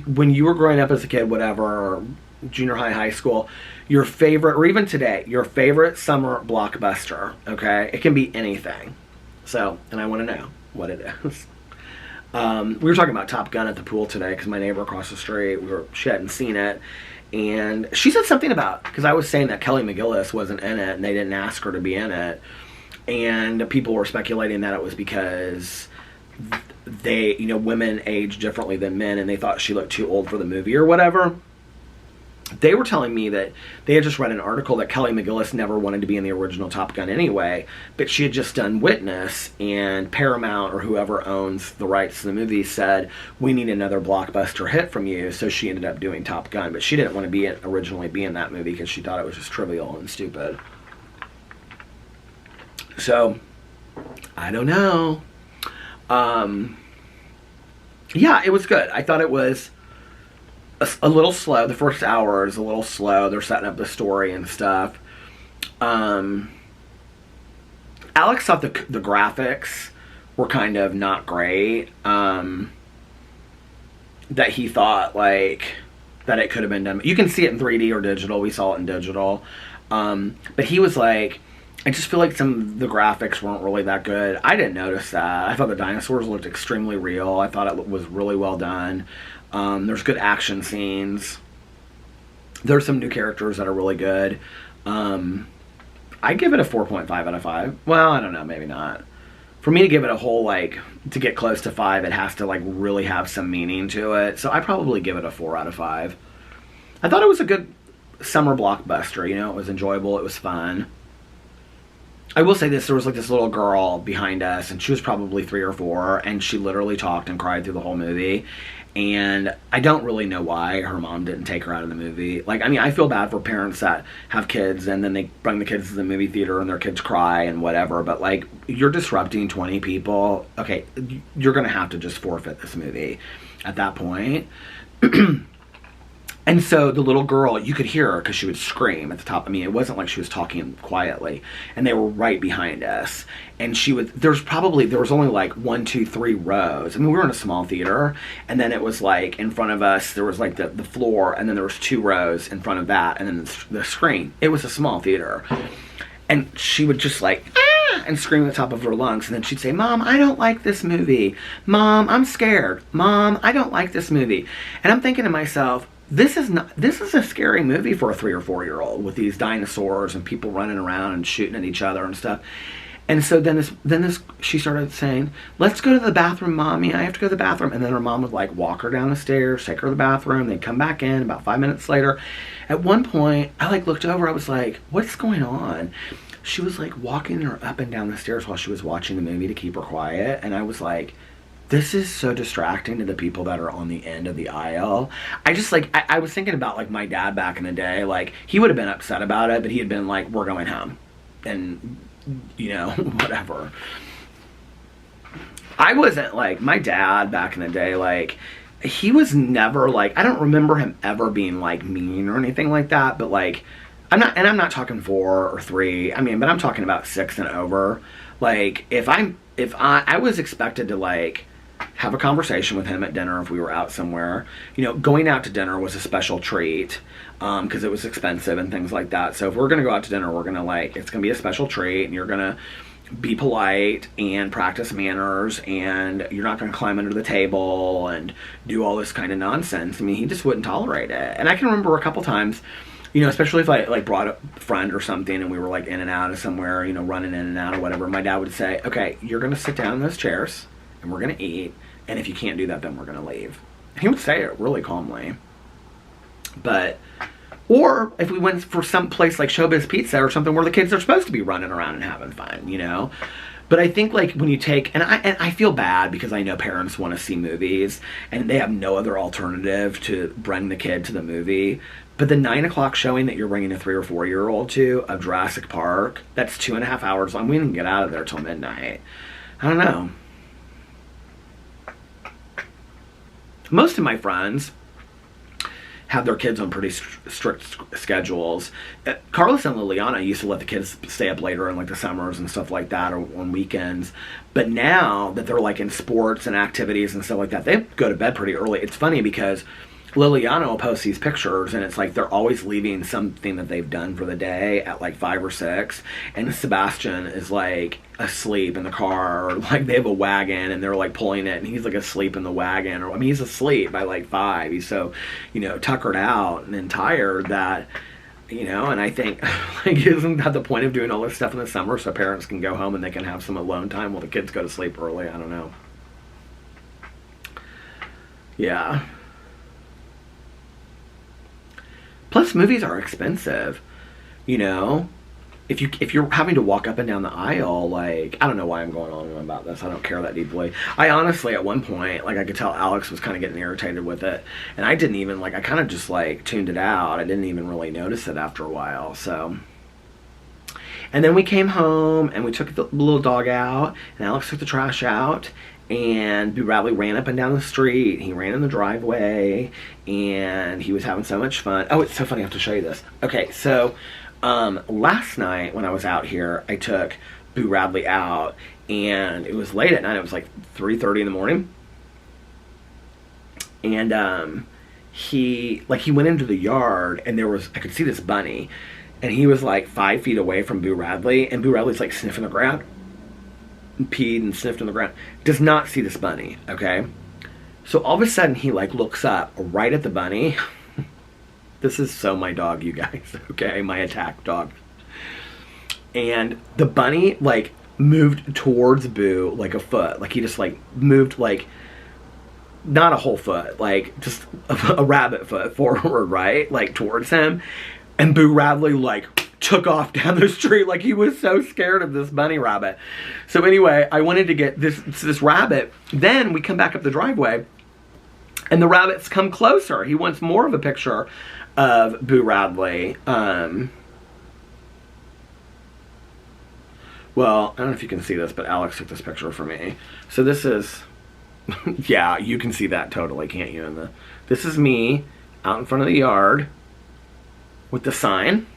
When you were growing up as a kid, whatever, or junior high, high school, your favorite, or even today, your favorite summer blockbuster, okay? It can be anything. So, and I want to know what it is. We were talking about Top Gun at the pool today because my neighbor across the street, she hadn't seen it. And she said something about, because I was saying that Kelly McGillis wasn't in it and they didn't ask her to be in it. And people were speculating that it was because they, women age differently than men and they thought she looked too old for the movie or whatever. They were telling me that they had just read an article that Kelly McGillis never wanted to be in the original Top Gun anyway, but she had just done Witness, and Paramount or whoever owns the rights to the movie said, we need another blockbuster hit from you, so she ended up doing Top Gun, but she didn't want to originally be in that movie because she thought it was just trivial and stupid. So, I don't know. Yeah, it was good. I thought it was a little slow. The first hour is a little slow. They're setting up the story and stuff. Alex thought the graphics were kind of not great. That he thought like that it could have been done. You can see it in 3D or digital. We saw it in digital. But he was like, I just feel like some of the graphics weren't really that good. I didn't notice that. I thought the dinosaurs looked extremely real. I thought it was really well done. There's good action scenes. There's some new characters that are really good. I give it a 4.5 out of 5. Well, I don't know, maybe not. For me to give it a whole, to get close to 5, it has to, really have some meaning to it. So I probably give it a 4 out of 5. I thought it was a good summer blockbuster, it was enjoyable, it was fun. I will say this, there was this little girl behind us, and she was probably 3 or 4, and she literally talked and cried through the whole movie. And I don't really know why her mom didn't take her out of the movie. I feel bad for parents that have kids and then they bring the kids to the movie theater and their kids cry and whatever. But, you're disrupting 20 people. Okay, you're going to have to just forfeit this movie at that point. And so the little girl, you could hear her because she would scream at the top. It wasn't like she was talking quietly. And they were right behind us. And there was only 1, 2, 3 rows. We were in a small theater. And then it was in front of us, there was the floor. And then there was 2 rows in front of that. And then the screen. It was a small theater. And she would just and scream at the top of her lungs. And then she'd say, Mom, I don't like this movie. Mom, I'm scared. Mom, I don't like this movie. And I'm thinking to myself, this is a scary movie for a 3 or 4-year-old with these dinosaurs and people running around and shooting at each other and stuff. And so then she started saying, let's go to the bathroom, Mommy. I have to go to the bathroom. And then her mom would walk her down the stairs, take her to the bathroom. They'd come back in about 5 minutes later. At one point, I looked over. I was like, what's going on? She was walking her up and down the stairs while she was watching the movie to keep her quiet. And I was like, this is so distracting to the people that are on the end of the aisle. I just I was thinking about my dad back in the day. He would have been upset about it, but he had been we're going home. And, whatever. I wasn't my dad back in the day, he was never I don't remember him ever being mean or anything like that, but I'm not talking 4 or 3. But I'm talking about 6 and over. If I was expected to have a conversation with him at dinner if we were out somewhere. Going out to dinner was a special treat because it was expensive and things like that. So if we're going to go out to dinner, we're going to it's going to be a special treat, and you're going to be polite and practice manners, and you're not going to climb under the table and do all this kind of nonsense. I mean, he just wouldn't tolerate it. And I can remember a couple times, you know, especially if I like brought a friend or something and we were like in and out of somewhere, you know, running in and out or whatever, my dad would say, okay, you're going to sit down in those chairs and we're going to eat. And if you can't do that, then we're going to leave. And he would say it really calmly. But, or if we went for some place like Showbiz Pizza or something where the kids are supposed to be running around and having fun, you know. But I think like when you take, and I feel bad because I know parents want to see movies and they have no other alternative to bring the kid to the movie. But the 9 o'clock showing that you're bringing a 3 or 4 year old to of Jurassic Park, that's 2.5 hours long. We didn't get out of there till midnight. I don't know. Most of my friends have their kids on pretty strict schedules. Carlos and Liliana used to let the kids stay up later in like the summers and stuff like that, or on weekends. But now that they're like in sports and activities and stuff like that, they go to bed pretty early. It's funny because Liliana will post these pictures and it's like they're always leaving something that they've done for the day at like 5 or 6, and Sebastian is like asleep in the car, or like they have a wagon and they're like pulling it and he's like asleep in the wagon, or I mean he's asleep by like 5. He's so, you know, tuckered out and tired that, you know, and I think like isn't that the point of doing all this stuff in the summer, so parents can go home and they can have some alone time while the kids go to sleep early? I don't know. Yeah. Plus, movies are expensive, you know. If you're having to walk up and down the aisle, like, I don't know why I'm going on about this. I don't care that deeply. I honestly, at one point, like, I could tell Alex was kind of getting irritated with it, and I didn't even, like, I kind of just, like, tuned it out. I didn't even really notice it after a while, so. And then we came home, and we took the little dog out, and Alex took the trash out, and Boo Radley ran up and down the street. He ran in the driveway, and he was having so much fun. Oh, it's so funny. I have to show you this. Okay, so last night when I was out here, I took Boo Radley out, and it was late at night. It was like 3:30 in the morning. And he went into the yard, and I could see this bunny, and he was like 5 feet away from Boo Radley, and Boo Radley's like sniffing the ground. Peed and sniffed on the ground, does not see this bunny, okay? So all of a sudden he like looks up right at the bunny. This is so my dog, you guys, okay? My attack dog. And the bunny like moved towards Boo like a foot. Like he just like moved like, not a whole foot, like just a rabbit foot forward, right? Like towards him. And Boo Radley like took off down the street like he was so scared of this bunny rabbit. So anyway, I wanted to get this rabbit. Then we come back up the driveway and the rabbits come closer. He wants more of a picture of Boo Radley. Well, I don't know if you can see this, but Alex took this picture for me. So this is, yeah, you can see that totally, can't you? This is me out in front of the yard with the sign.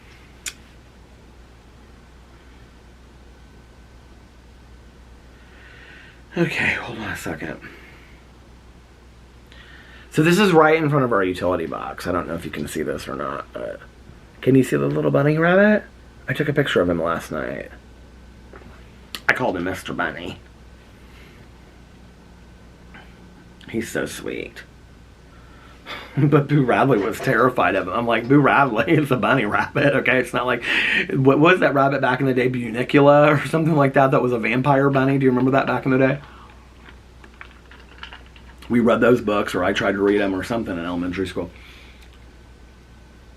Okay, hold on a second. So this is right in front of our utility box. I don't know if you can see this or not, but can you see the little bunny rabbit? I took a picture of him last night. I called him Mr. Bunny. He's so sweet. But Boo Radley was terrified of him. I'm like, Boo Radley is a bunny rabbit, okay? It's not like, what was that rabbit back in the day, Bunicula or something like that was a vampire bunny? Do you remember that back in the day? We read those books, or I tried to read them or something in elementary school.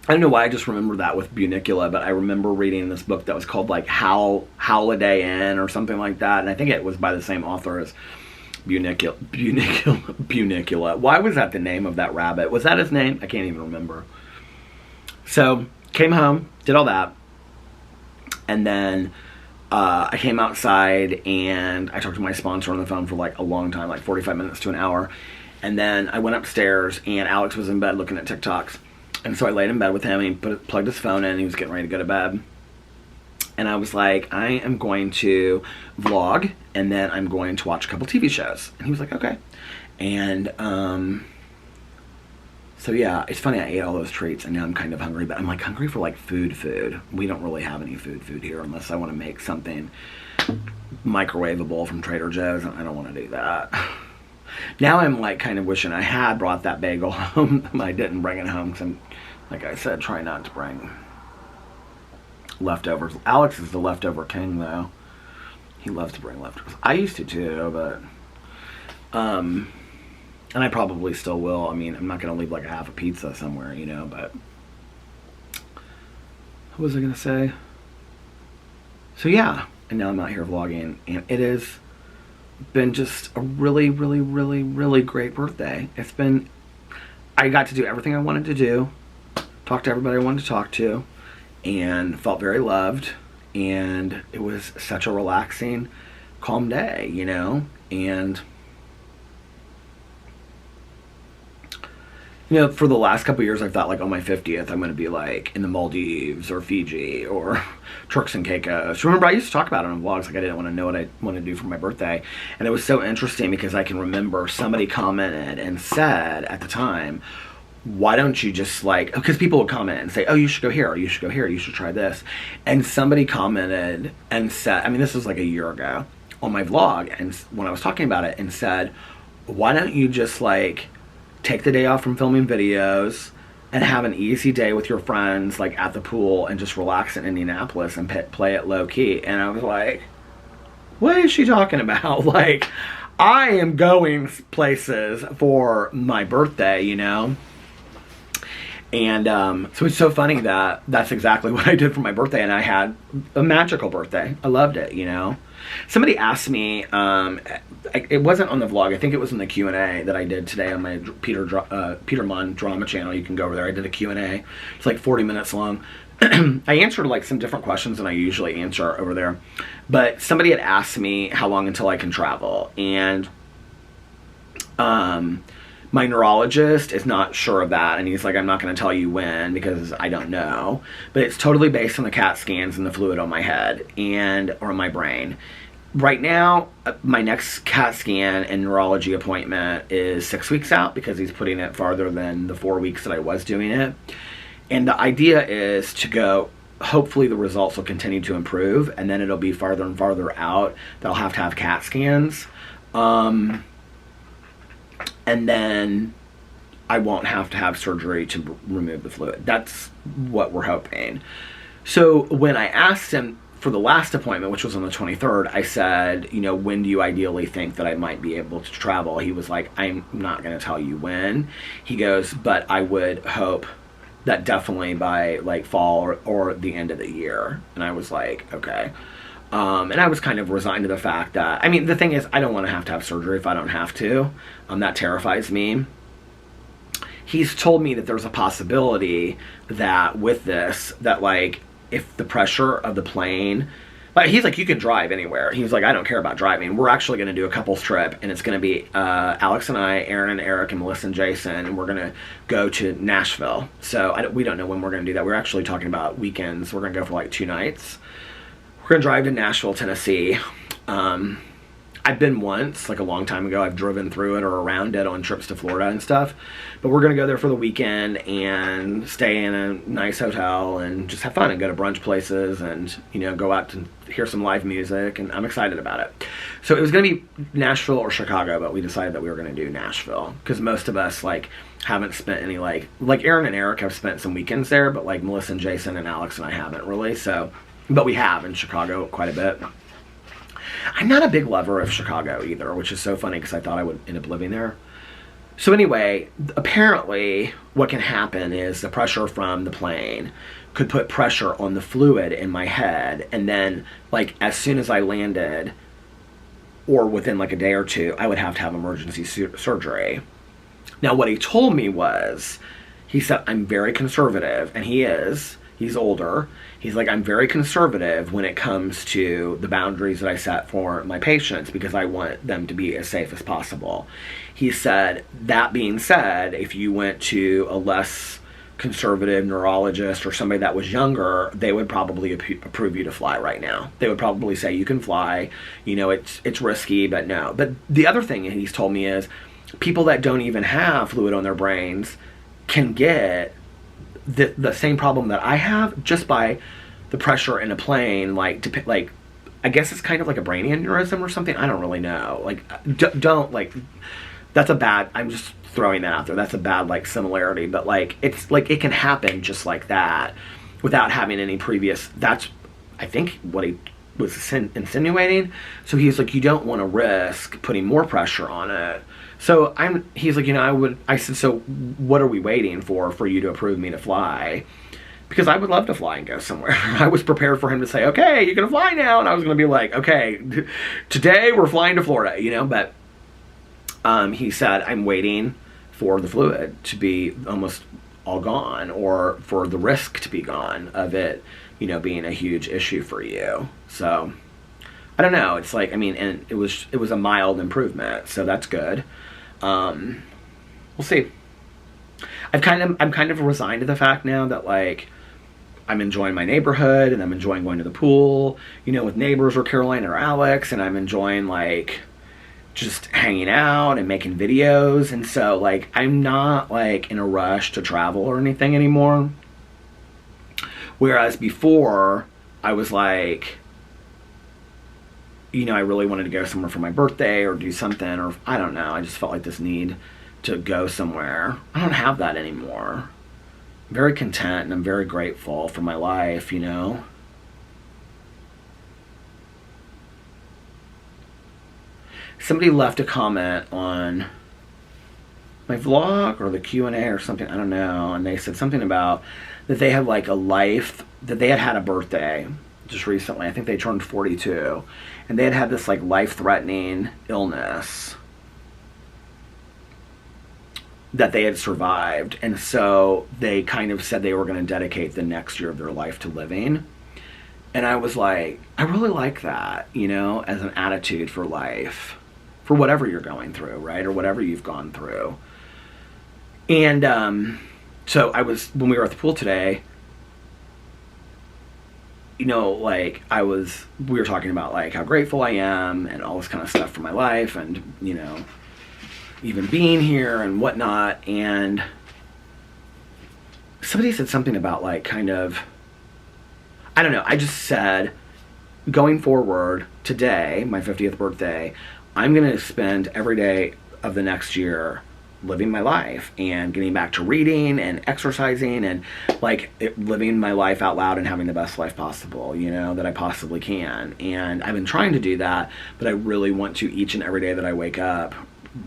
I don't know why I just remember that with Bunicula, but I remember reading this book that was called like Holiday Inn or something like that, and I think it was by the same author as Bunicula. Why was that the name of that rabbit? Was that his name? I can't even remember. So, came home, did all that, and then I came outside and I talked to my sponsor on the phone for like a long time, like 45 minutes to an hour, and then I went upstairs and Alex was in bed looking at TikToks, and so I laid in bed with him and he plugged his phone in and he was getting ready to go to bed. And I was like, I am going to vlog, and then I'm going to watch a couple TV shows. And he was like, okay. And so yeah, it's funny, I ate all those treats, and now I'm kind of hungry, but I'm like hungry for like food. We don't really have any food here unless I want to make something microwavable from Trader Joe's, and I don't want to do that. Now I'm like kind of wishing I had brought that bagel home. I didn't bring it home because I'm, like I said, trying not to bring leftovers. Alex is the leftover king, though. He loves to bring leftovers. I used to too, but and I probably still will. I mean, I'm not gonna leave like a half a pizza somewhere, you know. But what was I gonna say? So yeah, and now I'm out here vlogging, and it has been just a really, really, really, really great birthday. It's been, I got to do everything I wanted to do, talk to everybody I wanted to talk to, and felt very loved, and it was such a relaxing, calm day, you know. And you know, for the last couple of years, I thought like on my 50th, I'm going to be like in the Maldives or Fiji or Turks and Caicos. Remember, I used to talk about it on vlogs, like I didn't want to know what I wanted to do for my birthday. And it was so interesting because I can remember somebody commented and said at the time, why don't you just like, because people would comment and say, oh, you should go here, or you should go here, you should try this. And somebody commented and said, I mean, this was like a year ago on my vlog, and when I was talking about it, and said, why don't you just like take the day off from filming videos and have an easy day with your friends, like at the pool, and just relax in Indianapolis and play it low key. And I was like, what is she talking about? Like, I am going places for my birthday, you know? And so it's so funny that that's exactly what I did for my birthday, and I had a magical birthday. I loved it, you know? Somebody asked me, it wasn't on the vlog, I think it was in the Q&A that I did today on my Peter Monn drama channel. You can go over there. I did a Q&A. It's like 40 minutes long. I answered like some different questions than I usually answer over there. But somebody had asked me how long until I can travel. And my neurologist is not sure of that, and he's like, I'm not going to tell you when because I don't know. But it's totally based on the CAT scans and the fluid on my head or on my brain. Right now, my next CAT scan and neurology appointment is 6 weeks out because he's putting it farther than the 4 weeks that I was doing it. And the idea is to go, hopefully the results will continue to improve, and then it'll be farther and farther out that I'll have to have CAT scans. And then I won't have to have surgery to remove the fluid. That's what we're hoping. So when I asked him for the last appointment, which was on the 23rd, I said, you know, when do you ideally think that I might be able to travel? He was like, I'm not going to tell you when. He goes, but I would hope that definitely by like fall or the end of the year. And I was like, okay. And I was kind of resigned to the fact that, I mean, the thing is, I don't want to have surgery if I don't have to. That terrifies me. He's told me that there's a possibility that with this, that like, if the pressure of the plane, like he's like, you can drive anywhere. He was like, I don't care about driving. We're actually going to do a couples trip, and it's going to be Alex and I, Aaron and Eric, and Melissa and Jason, and we're going to go to Nashville. So we don't know when we're going to do that. We're actually talking about weekends. We're going to go for like 2 nights. We're going to drive to Nashville, Tennessee. I've been once, like a long time ago. I've driven through it or around it on trips to Florida and stuff. But we're going to go there for the weekend and stay in a nice hotel and just have fun and go to brunch places and, you know, go out to hear some live music. And I'm excited about it. So it was going to be Nashville or Chicago, but we decided that we were going to do Nashville because most of us, like, haven't spent any, like Aaron and Eric have spent some weekends there, but, like, Melissa and Jason and Alex and I haven't really. So, but we have in Chicago quite a bit. I'm not a big lover of Chicago either, which is so funny because I thought I would end up living there. So anyway, apparently what can happen is the pressure from the plane could put pressure on the fluid in my head, and then like as soon as I landed or within like a day or two, I would have to have emergency surgery. Now what he told me was, he said, I'm very conservative, and he is. He's older. He's like, I'm very conservative when it comes to the boundaries that I set for my patients because I want them to be as safe as possible. He said, that being said, if you went to a less conservative neurologist or somebody that was younger, they would probably approve you to fly right now. They would probably say, you can fly, you know, it's risky, but no. But the other thing he's told me is people that don't even have fluid on their brains can get the same problem that I have just by the pressure in a plane, like I guess it's kind of like a brain aneurysm or something. I don't really know. Like, don't, like, that's a bad, I'm just throwing that out there. That's a bad, like, similarity. But, like, it's, like, it can happen just like that without having any previous, that's, I think, what he was insinuating. So he's like, you don't want to risk putting more pressure on it. So he's like, you know, I said, so what are we waiting for you to approve me to fly? Because I would love to fly and go somewhere. I was prepared for him to say, okay, you're going to fly now. And I was going to be like, okay, today we're flying to Florida, you know. But he said, I'm waiting for the fluid to be almost all gone, or for the risk to be gone of it, you know, being a huge issue for you. So I don't know. It's like, I mean, and it was a mild improvement. So that's good. We'll see. I'm kind of resigned to the fact now that, like, I'm enjoying my neighborhood, and I'm enjoying going to the pool, you know, with neighbors or Caroline or Alex, and I'm enjoying, like, just hanging out and making videos. And so, like, I'm not, like, in a rush to travel or anything anymore. Whereas before, I was like, you know, I really wanted to go somewhere for my birthday or do something, or I don't know. I just felt like this need to go somewhere. I don't have that anymore. I'm very content, and I'm very grateful for my life, you know. Somebody left a comment on my vlog or the Q&A or something, I don't know, and they said something about that they had, like, that they had a birthday just recently. I think they turned 42, and they had this, like, life-threatening illness that they had survived, and so they kind of said they were going to dedicate the next year of their life to living. And I was like, I really like that, you know, as an attitude for life, for whatever you're going through, right, or whatever you've gone through. And so when we were at the pool today, you know, like, we were talking about, like, how grateful I am and all this kind of stuff for my life, and, you know, even being here and whatnot. And somebody said something about, like, kind of, I don't know, I just said, going forward, today, my 50th birthday, I'm going to spend every day of the next year living my life and getting back to reading and exercising and, like, living my life out loud and having the best life possible, you know, that I possibly can. And I've been trying to do that, but I really want to, each and every day that I wake up,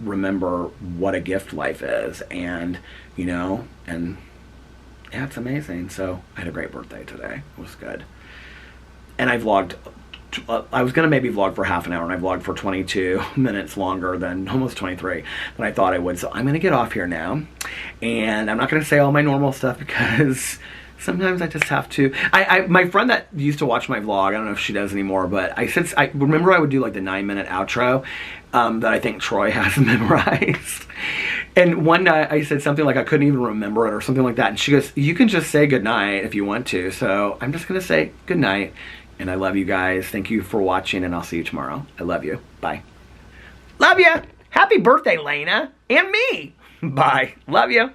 remember what a gift life is. And, you know, and yeah, it's amazing. So I had a great birthday today. It was good. And I vlogged, I was going to maybe vlog for half an hour, and I vlogged for 22 minutes longer than, almost 23, than I thought I would. So I'm going to get off here now, and I'm not going to say all my normal stuff because sometimes I just have to. My friend that used to watch my vlog, I don't know if she does anymore, but I remember I would do, like, the 9-minute outro that I think Troy has memorized. And one night I said something like I couldn't even remember it or something like that, and she goes, you can just say goodnight if you want to. So I'm just going to say goodnight. And I love you guys. Thank you for watching, and I'll see you tomorrow. I love you. Bye. Love you. Happy birthday, Lena. And me. Bye. Love you.